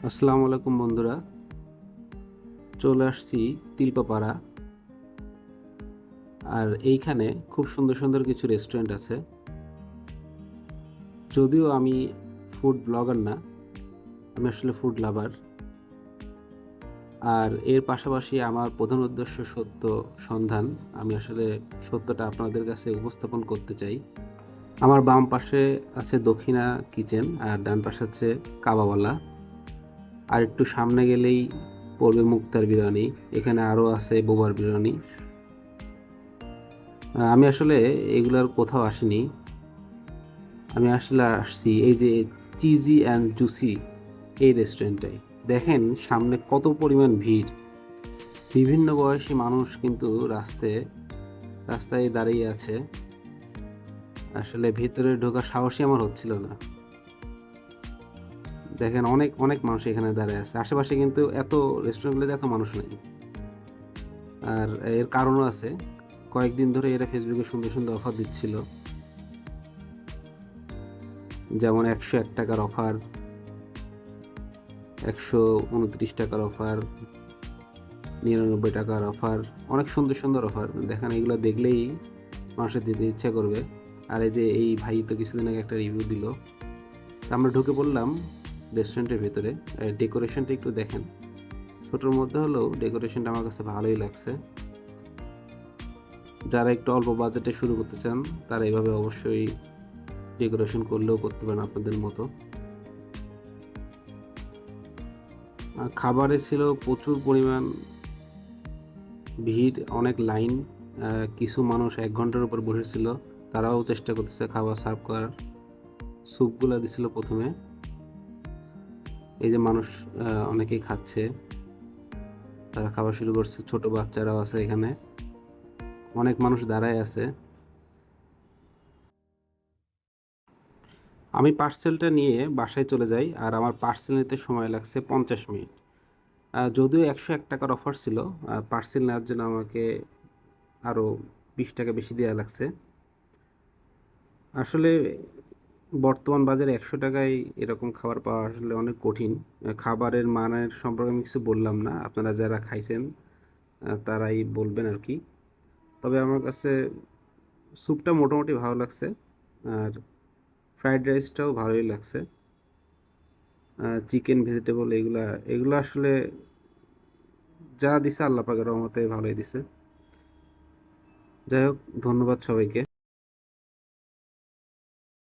আসসালামু আলাইকুম বন্ধুরা, চলে আসছি তিলপাপাড়া। আর এইখানে খুব সুন্দর সুন্দর কিছু রেস্টুরেন্ট আছে। যদিও আমি ফুড ব্লগার না, আমি আসলে ফুড লাভার। আর এর পাশাপাশি আমার প্রধান উদ্দেশ্য সত্য সন্ধান। আমি আসলে সত্যটা আপনাদের কাছে উপস্থাপন করতে চাই। আমার বাম পাশে আছে দক্ষিণা কিচেন আর ডান পাশে আছে কাবাওয়ালা। আর একটু সামনে গেলেই পড়বে মুক্তার বিরিয়ানি। এখানে আরও আছে বোবার বিরিয়ানি। আমি আসলে এগুলার কোথাও আসিনি। আমি আসলে আসছি এই যে চিজি অ্যান্ড জুসি এই রেস্টুরেন্টে। দেখেন সামনে কত পরিমাণ ভিড়। বিভিন্ন বয়সী মানুষ কিন্তু রাস্তায় দাঁড়িয়ে আছে। আসলে ভিতরে ঢোকার সাহসই আমার হচ্ছিল না। দেখেন অনেক অনেক মানুষ এখানে দাঁড়িয়ে আছে। আশেপাশে কিন্তু এত রেস্টুরেন্টগুলোতে এত মানুষ নেই। আর এর কারণও আছে। কয়েকদিন ধরে এরা ফেসবুকে সুন্দর সুন্দর অফার দিচ্ছিল, যেমন 101 টাকার অফার, 129 টাকার অফার, 99 টাকার অফার। অনেক সুন্দর সুন্দর অফার। দেখেন এগুলো দেখলেই মানুষের দিতে ইচ্ছা করবে। আর এই যে এই ভাই তো কিছুদিন আগে একটা রিভিউ দিল। আমরা ঢুকে পড়লাম রেস্টুরেন্টের ভেতরে। ডেকোরেশনটা একটু দেখেন, ছোটোর মধ্যে হলেও ডেকোরেশনটা আমার কাছে ভালোই লাগছে। যারা একটু অল্প বাজেটে শুরু করতে চান তারা এইভাবে অবশ্যই ডেকোরেশন করলেও করতে পারেন আপনাদের মতো। খাবারে ছিল প্রচুর পরিমাণ ভিড়, অনেক লাইন। কিছু মানুষ 1 ঘন্টার উপর বসেছিল, তারাও চেষ্টা করতেছে খাবার সার্ভ করার। স্যুপগুলো দিছিল প্রথমে। এই যে মানুষ অনেকেই খাচ্ছে, তারা খাওয়া শুরু করছে। ছোট বাচ্চারাও আছে এখানে, অনেক মানুষ দাঁড়ায় আছে। আমি পার্সেলটা নিয়ে বাসায় চলে যাই, আর আমার পার্সেল নিতে সময় লাগছে 50 মিনিট। যদিও 101 টাকার অফার ছিল, পার্সেল নেওয়ার জন্য আমাকে আরও 20 টাকা বেশি দেওয়া লাগছে। আসলে বর্তমান বাজারে 100 টাকায় এরকম খাবার পাওয়া আসলে অনেক কঠিন। খাবারের মানের সম্পর্কে আমি কিছু বললাম না, আপনারা যারা খাইছেন তারাই বলবেন আর কি। তবে আমার কাছে স্যুপটা মোটামুটি ভালো লাগছে, আর ফ্রাইড রাইসটাও ভালোই লাগছে। চিকেন ভেজিটেবল এগুলা এগুলো আসলে যা দিছে আল্লাহ পাকের রহমতে ভালোই দিছে। যাই হোক, ধন্যবাদ সবাইকে।